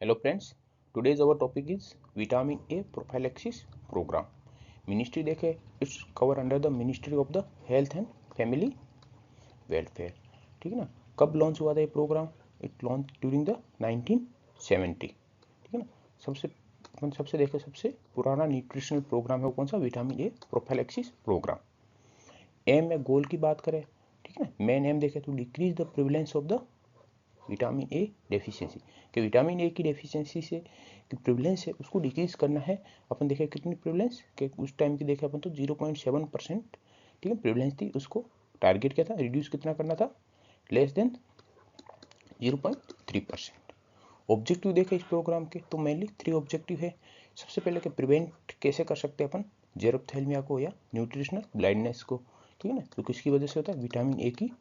Hello friends, today's our topic is vitamin A prophylaxis program. Ministry देखे it's cover under the Ministry of the Health and Family Welfare. ठीक है ना। कब launch हुआ था ये programme? It launch during the 1970। ठीक है ना। सबसे देखे सबसे पुराना न्यूट्रिशनल प्रोग्राम है वो कौन सा? Vitamin A prophylaxis programme. Aim या गोल की बात करें, ठीक है ना, मेन एम देखे तो decrease the prevalence of the vitamin A deficiency, कि विटामिन ए की डेफिशिएंसी से कि प्रिवलेंस है उसको डिक्रीज करना है। अपन देखे कितनी प्रिवलेंस के उस टाइम की देखे अपन तो 0.7%, ठीक है, प्रिवलेंस थी। उसको टारगेट क्या था? रिड्यूस कितना करना था? Less than 0.3%। ऑब्जेक्टिव देखे इस प्रोग्राम के तो मेनली 3 ऑब्जेक्टिव है। सबसे पहले कि प्रिवेंट कैसे कर सकते हैं अपन जेरोप्थेल्मिया को या न्यूट्रिशनल ब्लाइंडनेस को, ठीक है ना। तो किसकी वजह से होता है? विटामिन ए की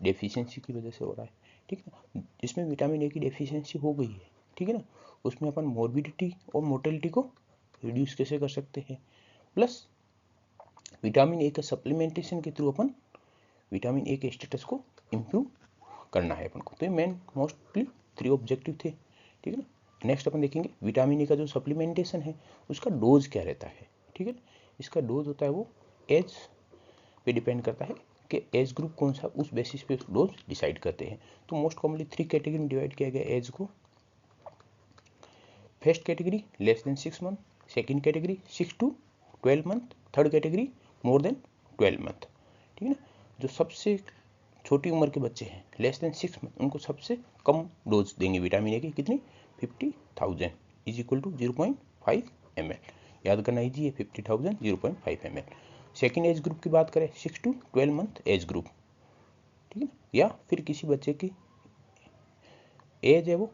डेफिशिएंसी की वजह से हो रहा है, ठीक है। इसमें विटामिन ए की डेफिशिएंसी हो गई है, ठीक है ना, उसमें अपन मॉर्बिडिटी और मोर्टेलिटी को रिड्यूस कैसे कर सकते हैं। प्लस विटामिन ए का सप्लीमेंटेशन के थ्रू अपन विटामिन ए के स्टेटस को इम्प्रूव करना है अपन को। तो ये मेन मोस्टली 3 ऑब्जेक्टिव थे, ठीक है ना। नेक्स्ट अपन देखेंगे विटामिन ए का जो सप्लीमेंटेशन है उसका डोज क्या रहता है, ठीक है। इसका डोज होता है वो एज पे डिपेंड करता है कि एज ग्रुप कौन सा, उस बेसिस पे डोज डिसाइड करते हैं। तो मोस्ट कॉमनली 3 कैटेगरी में डिवाइड किया गया एज को। First category less than 6 month, second category 6 to 12 month, third category more than 12 month, ठीक है ना। जो सबसे छोटी उम्र के बच्चे हैं लेस देन 6 मंथ, उनको सबसे कम डोज देंगे विटामिन ए की। कितनी? 50,000 इज इक्वल टू 0.5 ml। याद करना ईजी है, 50,000 0.5 ml। सेकेंड एज ग्रुप की बात करें 6 to 12 मंथ एज ग्रुप, ठीक है ना। या फिर किसी बच्चे की एज है वो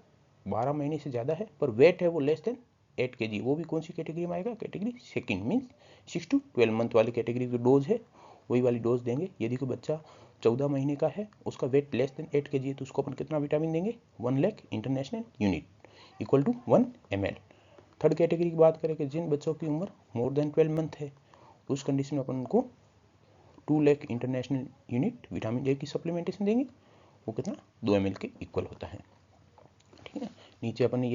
12 महीने से ज़्यादा है पर वेट है वो लेस देन 8 kg, वो भी कौन सी कैटेगरी में आएगा? Category second, means 6 to 12 month वाली कैटेगरी की डोज है वही वाली डोज देंगे। यदि कोई बच्चा 14 महीने का है, उसका वेट लेस देन 8 kg है, तो उसको अपन कितना विटामिन देंगे? 1 lakh international unit equal to 1 ml। Third category की बात करें कि जिन बच्चों की उम्र मोर देन 12 मंथ है, उस कंडीशन में अपन उनको 2 lakh international unit vitamin A की सप्लीमेंटेशन देंगे। वो कितना? 2 ml के इक्वल होता है, ठीक है ना। नीचे अपन ने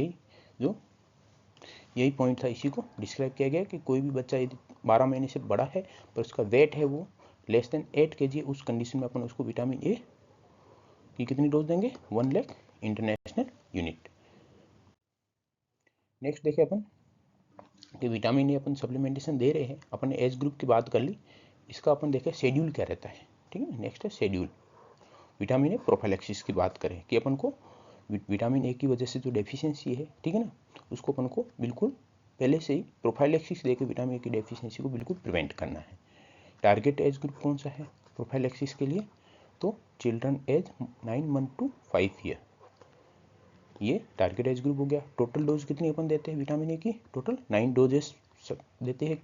यही पॉइंट था, इसी को डिस्क्राइब किया गया कि कोई भी बच्चा यदि 12 महीने से बड़ा है पर उसका वेट है वो लेस देन 8 kg, उस कंडीशन में अपन उसको विटामिन ए की कितनी डोज देंगे? 1 लाख इंटरनेशनल यूनिट। नेक्स्ट देखें अपन कि विटामिन ए अपन सप्लीमेंटेशन दे रहे हैं, अपन ने एज ग्रुप की बात कर ली। इसका अपन देखें शेड्यूल क्या रहता है, ठीक है। नेक्स्ट है शेड्यूल। विटामिन ए प्रोफाइलेक्सिस की बात करें कि अपन को विटामिन ए की वजह से जो डेफिशिएंसी है, ठीक है ना, उसको अपन को बिल्कुल पहले से ही प्रोफाइलेक्सिस देकर विटामिन ए की डेफिशिएंसी को बिल्कुल प्रिवेंट करना है। टारगेट एज ग्रुप कौन सा है प्रोफाइलेक्सिस के लिए? तो children age 9 month to 5 year, ये टारगेट एज ग्रुप हो गया। टोटल डोज कितनी अपन देते हैं विटामिन ए की? टोटल 9 डोजेस देते हैं,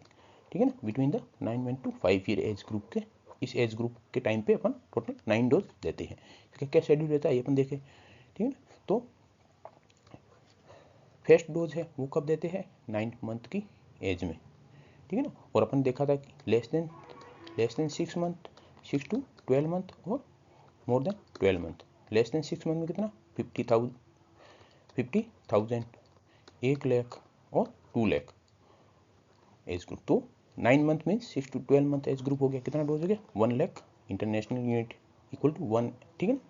ठीक है ना, between the 9 month to 5 year age group के। इस एज ग्रुप के टाइम पे अपन टोटल 9 डोज देते हैं। इसका क्या शेड्यूल रहता है ये अपन देखें, ठीक है ना। तो फर्स्ट डोज है वो कब देते हैं? 9 मंथ की एज में, ठीक है ना। और अपन देखा था कि less than 6 month, 6 to 12 month और more than 12 month. Less than 6 month में कितना? 50,000, 1 लाख और 2 लाख एज ग्रुप। तो 9 मंथ में 6 to 12 मंथ एज ग्रुप हो गया। कितना डोज हो गया? 1 lakh international unit equal to 1, ठीक है ना,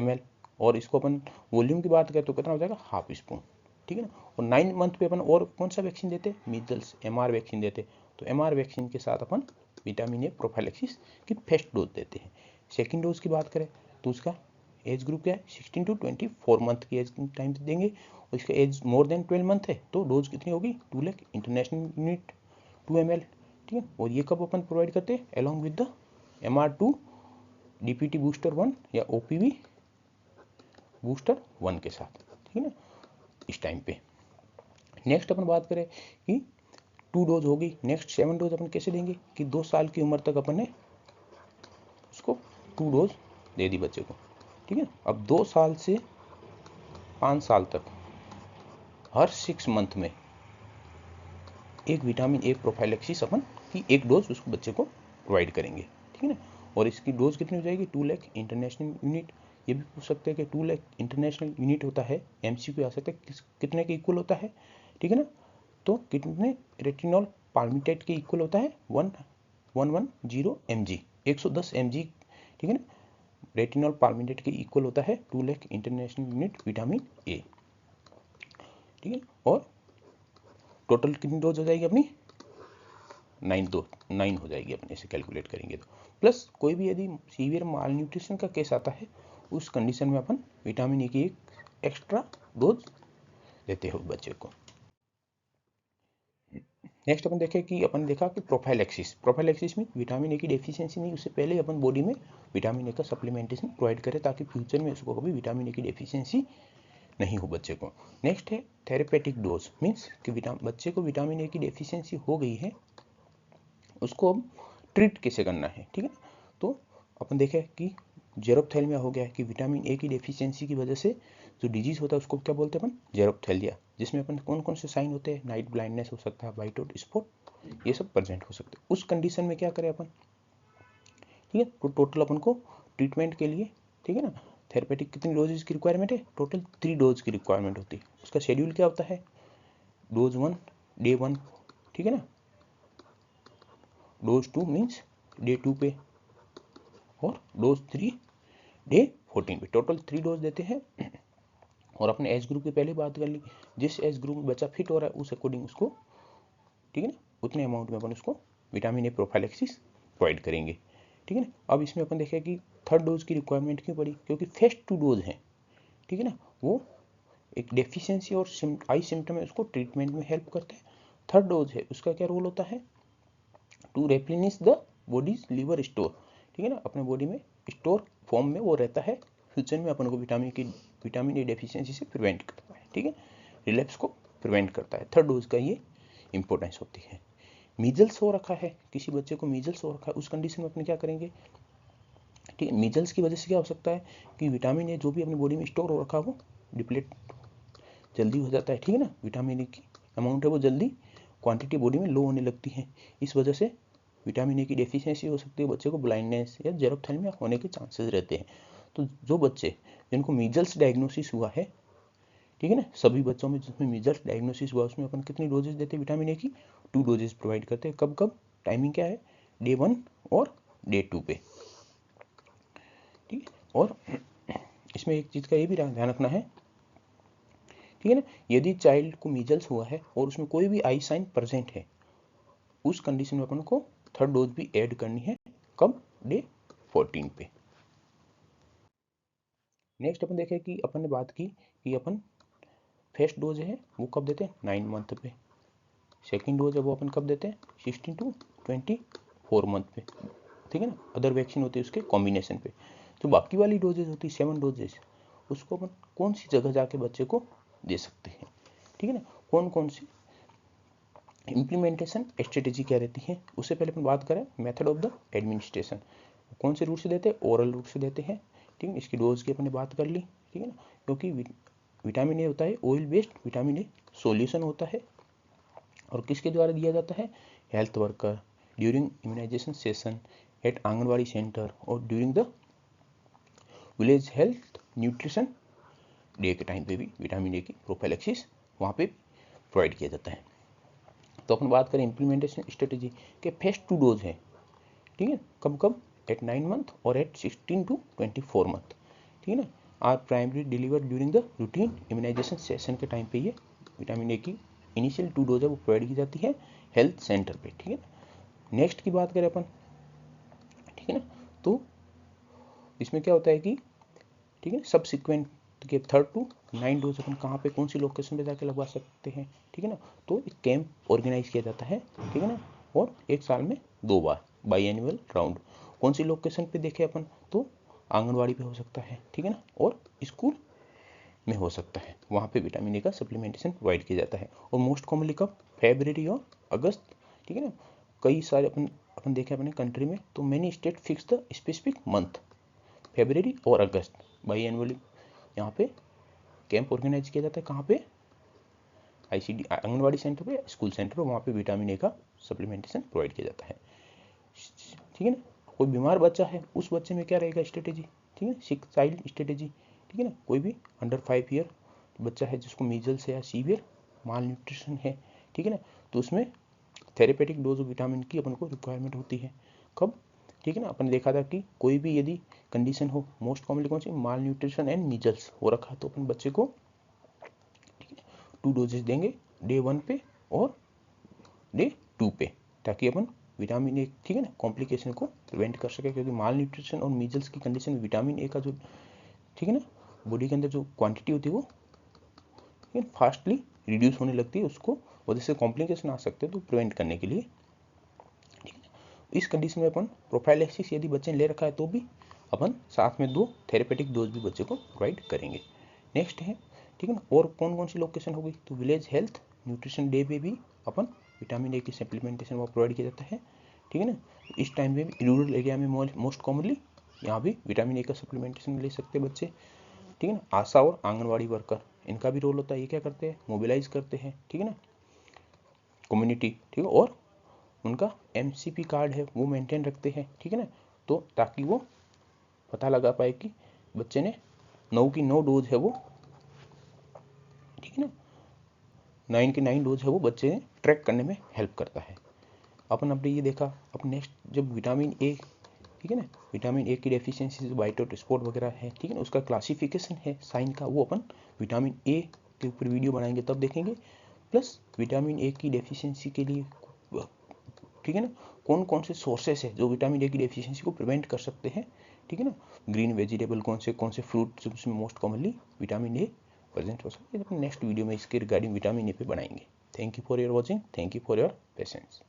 ml। और इसको अपन वॉल्यूम की बात करें तो कितना हो जाएगा? हाफ स्पून, ठीक है ना। और 9 मंथ पे अपन और कौन सा वैक्सीन देते? मीजल्स MR वैक्सीन देते। तो MR वैक्सीन के साथ अपन विटामिन ए प्रोफाइलेक्सिस की फर्स्ट डोज देते हैं। सेकेंड डोज की बात करें तो उसका एज ग्रुप क्या है? 16 to 24 मंथ की एज टाइम देंगे। और इसका एज मोर देन 12 मंथ है तो डोज कितनी होगी? 2 लाख इंटरनेशनल यूनिट 2 ml, ठीक है। और ये कब अपन प्रोवाइड करते हैं? Along with the MR2 DPT booster 1 या OPV बूस्टर 1 के साथ, ठीक है ना, इस टाइम पे। नेक्स्ट अपन बात करें कि 2 डोज होगी। नेक्स्ट 7 डोज अपन कैसे देंगे कि 2 साल की उम्र तक अपन ने उसको 2 डोज दे दी बच्चे को, ठीक है। अब 2 साल से 5 साल तक हर 6 मंथ में एक विटामिन ए प्रोफाइलेक्सिस अपन की एक डोज उसको बच्चे को प्रोवाइड करेंगे, ठीक है ना। और इसकी डोज कितनी हो जाएगी? 2 लाख इंटरनेशनल यूनिट ये भी पूछ सकते हैं कि 2 लाख इंटरनेशनल यूनिट होता है, MCQ आ सकता है कितने के इक्वल होता है, ठीक है ना। तो कितने रेटिनॉल पाल्मिटेट के इक्वल होता है 1110 mg, 110 mg, ठीक है ना। रेटिनॉल पाल्मिटेट के इक्वल होता है 2 lakh international unit vitamin A, ठीक है। और टोटल कितनी डोज हो जाएगी अपनी 9 हो जाएगी अपने से कैलकुलेट करेंगे तो। प्लस कोई भी यदि सीवियर माल न्यूट्रिशन का केस आता है उस कंडीशन में अपन विटामिन ए की एक एक्स्ट्रा डोज देते हो बच्चे को। नेक्स्ट अपन देखें कि अपन देखा कि प्रोफाइलैक्सिस में विटामिन ए की डेफिशिएंसी नहीं, उससे पहले अपन बॉडी में विटामिन ए का सप्लीमेंटेशन प्रोवाइड करें ताकि फ्यूचर में उसको कभी विटामिन ए की डेफिशिएंसी नहीं हो बच्चे को। नेक्स्ट है थेरेपेटिक डोज, मीन्स कि बच्चे को विटामिन ए की डेफिशिएंसी हो गई है, उसको अब ट्रीट कैसे करना है, ठीक है। तो अपन देखें कि जेरोप्थेल्मिया हो गया कि विटामिन ए की डेफिशिएंसी की वजह से जो डिजीज होता है उसको क्या बोलते हैं अपन जेरोप्थेलिया, जिसमें अपन कौन कौन से साइन होते हैं, नाइट ब्लाइंडनेस हो सकता है, वाइट आउट स्पॉट, ये सब प्रेजेंट हो सकते हैं। उस कंडीशन में क्या करें अपन, ठीक है। तो टोटल अपन को ट्रीटमेंट के लिए, ठीक है ना, थेरेपेटिक कितनी डोजेज की रिक्वायरमेंट है, टोटल 3 डोज की रिक्वायरमेंट होती है। उसका शेड्यूल क्या होता है, डोज 1 डे 1, ठीक है ना, डोज 2 मीन्स डे 2 पे, और डोज 3 डे 14 पे। टोटल 3 डोज देते हैं। और अपने एज ग्रुप की पहले बात कर ली, जिस एज ग्रुप में बच्चा फिट हो रहा है उस अकॉर्डिंग उसको, ठीक है ना, उतने अमाउंट में अपन उसको विटामिन ए प्रोफाइलैक्सिस प्रोवाइड करेंगे, ठीक है ना। अब इसमें अपन देखें कि थर्ड डोज की रिक्वायरमेंट क्यों पड़ी, क्योंकि फर्स्ट 2 डोज हैं, ठीक है ना, वो एक डेफिशिएंसी और आई सिम्टम है उसको ट्रीटमेंट में हेल्प करते हैं। थर्ड डोज है उसका क्या रोल होता है, to replenish the body's liver store, ठीक है ना, अपने बॉडी में स्टोर फॉर्म में वो रहता है, फ्यूचर में अपन को विटामिन ए डेफिशिएंसी से प्रिवेंट करता है, ठीक है, रिलैप्स को प्रिवेंट करता है। थर्ड डोज का ये इंपॉर्टेंस होती है। मीजल्स हो रखा है, किसी बच्चे को मीजल्स हो रखा है, उस कंडीशन में अपन क्या करेंगे, ठीक है। मीजल्स की वजह से क्या हो सकता है कि विटामिन ए जो भी अपनी बॉडी में स्टोर हो रखा है वो डिप्लीट जल्दी हो जाता है, ठीक है ना, विटामिन ए की अमाउंट है वो जल्दी क्वांटिटी बॉडी में लो होने लगती है। इस वजह से विटामिन ए की डेफिशिएंसी हो सकती है, बच्चे को ब्लाइंडनेस या जेरोप्थेल्मिया होने के चांसेस रहते हैं। तो जो बच्चे जिनको मीजल्स डायग्नोसिस हुआ है, ठीक है ना, सभी बच्चों में जिसमें मीजल्स डायग्नोसिस हुआ उसमें अपन कितनी डोजेज देते हैं विटामिन ए की, 2 डोजेज प्रोवाइड करते हैं। कब कब, टाइमिंग क्या है, डे 1 और डे 2 पे, ठीक है। और इसमें एक चीज़ का ये भी ध्यान रखना है, ठीक है ना, यदि चाइल्ड को मीजल्स हुआ है और उसमें कोई भी आई साइन प्रेजेंट है, उस कंडीशन में अपन को थर्ड डोज भी ऐड करनी है, कब, डे 14 पे। नेक्स्ट अपन देखें कि अपन ने बात की कि अपन फर्स्ट डोज है वो कब देते हैं, 9 मंथ पे। सेकेंड डोज है वो अपन कब देते हैं, 16 to 24 मंथ पे, ठीक है ना। अदर वैक्सीन होती है उसके कॉम्बिनेशन पे। तो बाकी वाली डोजेज होती है 7 डोजेज, उसको अपन कौन सी जगह जाके बच्चे को दे सकते हैं, ठीक है ना, कौन कौन सी इम्प्लीमेंटेशन स्ट्रेटेजी क्या रहती है। उससे पहले अपन बात करें मेथड ऑफ द एडमिनिस्ट्रेशन, कौन से रूट से देते हैं, ओरल रूट से देते हैं, ठीक है। इसकी डोज की अपन ने बात कर ली, ठीक है ना, क्योंकि विटामिन ए होता है oil based vitamin A solution होता है, और किसके द्वारा दिया जाता है, health worker during immunisation session at anganwadi centre और during the village health nutrition day के टाइम पे भी विटामिन ए की प्रोफाइलैक्सिस वहाँ पे प्रोवाइड किया जाता है। तो अपन बात करें इम्प्लीमेंटेशन स्ट्रेटेजी के फर्स्ट 2 डोज है, ठीक है, कब कब, एट 9 मंथ और एट 16 to 24 मंथ, ठीक है ना, are primary deliver during the routine immunisation session के टाइम पे ये विटामिन ए की इनिशियल 2 डोज है वो प्रोवाइड की जाती है हेल्थ सेंटर पे, ठीक है ना। नेक्स्ट की बात करें अपन, ठीक है ना, तो इसमें क्या होता है कि, ठीक है, सब्सिक्वेंट के 3rd to 9 डोज अपन कहाँ पे कौन सी लोकेशन पे जाके लगवा सकते हैं, ठीक है ना। तो एक कैंप ऑर्गेनाइज किया जाता है, ठीक है ना, और एक साल में 2 बार बाई एनुअल राउंड। कौन सी लोकेशन पे देखे अपन, तो आंगनवाड़ी पे हो सकता है, ठीक है ना, और स्कूल में हो सकता है, वहाँ पे विटामिन ए का सप्लीमेंटेशन प्रोवाइड किया जाता है। और मोस्ट कॉमनली कब, फरवरी और अगस्त, ठीक है ना। कई सारे अपन देखे अपने कंट्री में, तो many state fix the specific month, February और अगस्त बाई एनुअली यहाँ पे कैंप ऑर्गेनाइज किया जाता है। कहाँ पे, आईसीडी आंगनवाड़ी सेंटर पे, स्कूल सेंटर पे, वहाँ पे विटामिन ए का सप्लीमेंटेशन प्रोवाइड किया जाता है, ठीक है ना। कोई बीमार बच्चा है उस बच्चे में क्या रहेगा स्ट्रेटेजी, ठीक है, सिक चाइल्ड स्ट्रेटेजी, ठीक है ना, कोई भी अंडर 5 ईयर बच्चा है जिसको मीजल्स है या सीवियर माल न्यूट्रिशन है, ठीक है ना, तो उसमें थेरेपेटिक डोज ऑफ विटामिन की अपन को रिक्वायरमेंट होती है। कब, ठीक है ना, अपन ने देखा था कि कोई भी यदि कंडीशन हो, मोस्ट कॉमनली कौन सी, माल न्यूट्रिशन एंड मीजल्स हो रखा, तो अपन बच्चे को 2 डोजेज देंगे, डे 1 पे और डे 2 पे, ताकि अपन विटामिन ए, ठीक है ना, कॉम्प्लिकेशन को प्रिवेंट कर सके, क्योंकि माल न्यूट्रिशन और मीजल्स की कंडीशन में विटामिन ए का जो, ठीक है ना, बॉडी के अंदर जो क्वांटिटी होती है वो फास्टली रिड्यूस होने लगती है, उसको वजह से कॉम्प्लिकेशन आ सकते हैं, तो प्रिवेंट करने के लिए, ठीक है ना, इस कंडीशन में अपन प्रोफाइलैक्सिस यदि बच्चे ने ले रखा है तो भी अपन साथ में 2 थेरेपेटिक डोज भी बच्चे को प्रोवाइड करेंगे। नेक्स्ट है, ठीक है ना, और कौन कौन सी लोकेशन होगी, तो विलेज हेल्थ न्यूट्रिशन डे पे भी अपन विटामिन ए की सप्लीमेंटेशन वो प्रोवाइड किया जाता है, ठीक है ना, इस टाइम पे भी रूरल एरिया में मोस्ट कॉमनली यहाँ भी विटामिन ए का सप्लीमेंटेशन ले सकते हैं बच्चे, ठीक है ना। आशा और आंगनवाड़ी वर्कर, इनका भी रोल होता है, ये क्या करते हैं, मोबिलाइज करते हैं, ठीक है ना, कम्युनिटी, ठीक है, और उनका MCP कार्ड है वो मेंटेन रखते हैं, ठीक है ना, तो ताकि वो पता लगा पाए कि बच्चे ने 9 की 9 डोज है वो, ठीक है ना, 9 की 9 डोज है वो बच्चे ने ट्रैक करने में हेल्प करता है। अपन अपने ये देखा, अब नेक्स्ट जब विटामिन ए, ठीक है ना, विटामिन ए की डेफिशिएंसी वाइट आउट स्पॉट वगैरह है, ठीक है ना, उसका क्लासिफिकेशन है साइन का, वो अपन विटामिन ए के ऊपर वीडियो बनाएंगे तब देखेंगे। प्लस विटामिन ए की डेफिशिएंसी के लिए, ठीक है ना, कौन कौन से सोर्सेस है जो विटामिन ए की डेफिशिएंसी को प्रिवेंट कर सकते हैं, ठीक है ना, ग्रीन वेजिटेबल कौन से फ्रूट जिसमें most commonly vitamin A present हो सकते हैं। नेक्स्ट वीडियो में इसके रिगार्डिंग विटामिन ए पे बनाएंगे। Thank you for your watching, thank you for your patience.